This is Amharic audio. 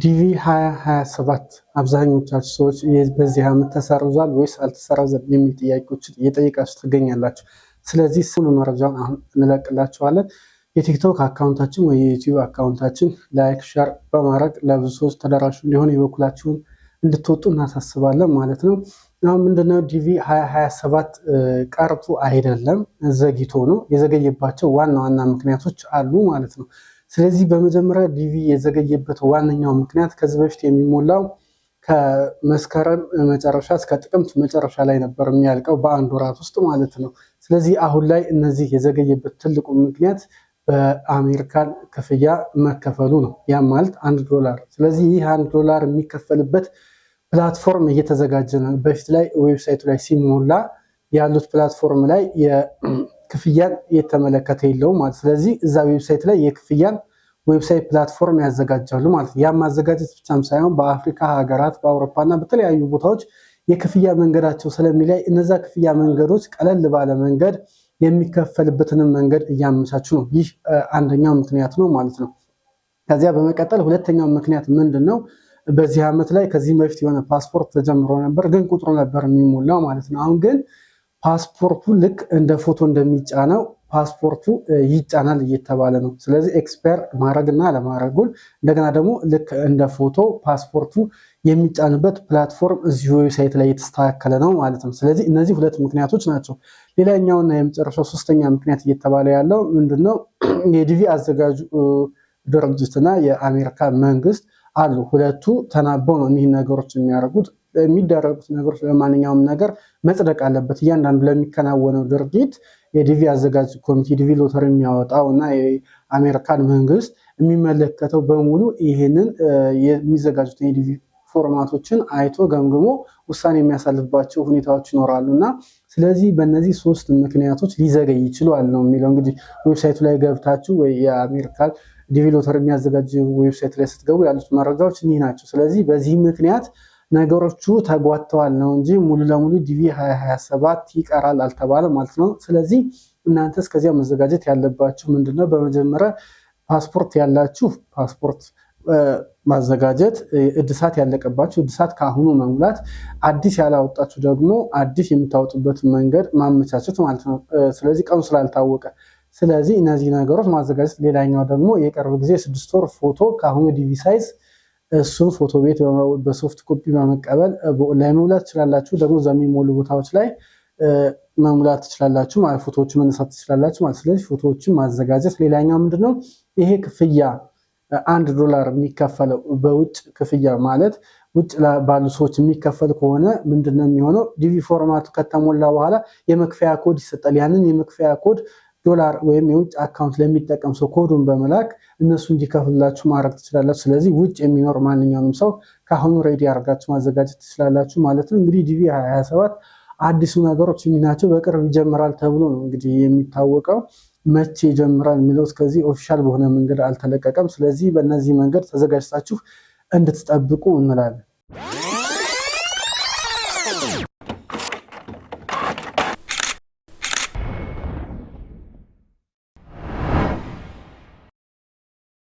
ዲቪ 2027 አብዛኞቻችሁ ሰዎች በዚህ ዓመት ተሰርዟል ወይስ አልተሰረዘም የሚል ጥያቄዎችን እየጠየቃችሁ ትገኛላችሁ። ስለዚህ ሙሉ መረጃውን አሁን እንለቅላችኋለን። የቲክቶክ አካውንታችን ወይ የዩቲዩብ አካውንታችን ላይክ ሸር በማድረግ ለብዙ ሰዎች ተደራሽ እንዲሆን የበኩላችሁን እንድትወጡ እናሳስባለን ማለት ነው። አሁን ምንድነው ዲቪ 2027 ቀርቶ አይደለም ዘግይቶ ነው። የዘገየባቸው ዋና ዋና ምክንያቶች አሉ ማለት ነው። ስለዚህ በመጀመሪያ ዲቪ የዘገየበት ዋነኛው ምክንያት ከዚህ በፊት የሚሞላው ከመስከረም መጨረሻ እስከ ጥቅምት መጨረሻ ላይ ነበር የሚያልቀው በአንድ ወራት ውስጥ ማለት ነው። ስለዚህ አሁን ላይ እነዚህ የዘገየበት ትልቁ ምክንያት በአሜሪካን ክፍያ መከፈሉ ነው። ያም ማለት $1። ስለዚህ ይህ $1 የሚከፈልበት ፕላትፎርም እየተዘጋጀ ነው። በፊት ላይ ዌብሳይቱ ላይ ሲሞላ ያሉት ፕላትፎርም ላይ ክፍያን የተመለከተ የለውም ማለት። ስለዚህ እዛ ዌብሳይት ላይ የክፍያን ዌብሳይት ፕላትፎርም ያዘጋጃሉ ማለት ነው። ያም ማዘጋጀት ብቻም ሳይሆን በአፍሪካ ሀገራት በአውሮፓና በተለያዩ ቦታዎች የክፍያ መንገዳቸው ስለሚለይ እነዛ ክፍያ መንገዶች ቀለል ባለ መንገድ የሚከፈልበትንም መንገድ እያመቻቹ ነው። ይህ አንደኛው ምክንያት ነው ማለት ነው። ከዚያ በመቀጠል ሁለተኛው ምክንያት ምንድን ነው? በዚህ ዓመት ላይ ከዚህ በፊት የሆነ ፓስፖርት ተጀምሮ ነበር፣ ግን ቁጥሩ ነበር የሚሞላው ማለት ነው። አሁን ግን ፓስፖርቱ ልክ እንደ ፎቶ እንደሚጫነው ፓስፖርቱ ይጫናል እየተባለ ነው። ስለዚህ ኤክስፓየር ማድረግና አለማድረጉን እንደገና ደግሞ ልክ እንደ ፎቶ ፓስፖርቱ የሚጫንበት ፕላትፎርም እዚሁ ዌብሳይት ላይ የተስተካከለ ነው ማለት ነው። ስለዚህ እነዚህ ሁለት ምክንያቶች ናቸው። ሌላኛውና የመጨረሻው ሶስተኛ ምክንያት እየተባለ ያለው ምንድነው? የዲቪ አዘጋጁ ድርጅትና የአሜሪካ መንግስት አሉ። ሁለቱ ተናበው ነው እኒህ ነገሮች የሚያደርጉት። የሚደረጉት ነገሮች በማንኛውም ነገር መጽደቅ አለበት። እያንዳንዱ ለሚከናወነው ድርጊት የዲቪ አዘጋጅ ኮሚቴ ዲቪ ሎተሪ የሚያወጣው እና የአሜሪካን መንግስት የሚመለከተው በሙሉ ይህንን የሚዘጋጁትን የዲቪ ፎርማቶችን አይቶ ገምግሞ ውሳኔ የሚያሳልፍባቸው ሁኔታዎች ይኖራሉ እና ስለዚህ በእነዚህ ሶስት ምክንያቶች ሊዘገይ ይችላል ነው የሚለው። እንግዲህ ዌብሳይቱ ላይ ገብታችሁ ወይ የአሜሪካን ዲቪ ሎተሪ የሚያዘጋጅ ዌብሳይት ላይ ስትገቡ ያሉት መረጃዎች እኒህ ናቸው። ስለዚህ በዚህ ምክንያት ነገሮቹ ተጓተዋል ነው እንጂ ሙሉ ለሙሉ ዲቪ 2027 ይቀራል አልተባለ ማለት ነው። ስለዚህ እናንተ እስከዚያ መዘጋጀት ያለባችሁ ምንድነው? በመጀመሪያ ፓስፖርት ያላችሁ ፓስፖርት ማዘጋጀት፣ እድሳት ያለቀባችሁ እድሳት ከአሁኑ መሙላት፣ አዲስ ያላወጣችሁ ደግሞ አዲስ የምታወጡበት መንገድ ማመቻቸት ማለት ነው። ስለዚህ ቀኑ ስላልታወቀ ስለዚህ እነዚህ ነገሮች ማዘጋጀት። ሌላኛው ደግሞ የቅርብ ጊዜ 6 ወር ፎቶ ከአሁኑ ዲቪ ሳይዝ እሱን ፎቶ ቤት በሶፍት ኮፒ በመቀበል በኦንላይን መሙላት ትችላላችሁ። ደግሞ የሚሞሉ ቦታዎች ላይ መሙላት ትችላላችሁ ማለት ፎቶዎቹ መነሳት ትችላላችሁ ማለት። ስለዚህ ፎቶዎችን ማዘጋጀት። ሌላኛው ምንድነው? ይሄ ክፍያ $1 የሚከፈለው በውጭ ክፍያ ማለት ውጭ ባሉ ሰዎች የሚከፈል ከሆነ ምንድነው የሚሆነው? ዲቪ ፎርማቱ ከተሞላ በኋላ የመክፈያ ኮድ ይሰጣል። ያንን የመክፈያ ኮድ $1 ወይም የውጭ አካውንት ለሚጠቀም ሰው ኮዱን በመላክ እነሱ እንዲከፍላችሁ ማድረግ ትችላላችሁ። ስለዚህ ውጭ የሚኖር ማንኛውም ሰው ከአሁኑ ሬዲ አድርጋችሁ ማዘጋጀት ትችላላችሁ ማለት ነው። እንግዲህ ዲቪ 2027 አዲሱ ነገሮች ናቸው። በቅርብ ይጀምራል ተብሎ ነው እንግዲህ የሚታወቀው። መቼ ይጀምራል የሚለው እስከዚህ ኦፊሻል በሆነ መንገድ አልተለቀቀም። ስለዚህ በእነዚህ መንገድ ተዘጋጅታችሁ እንድትጠብቁ እንላለን።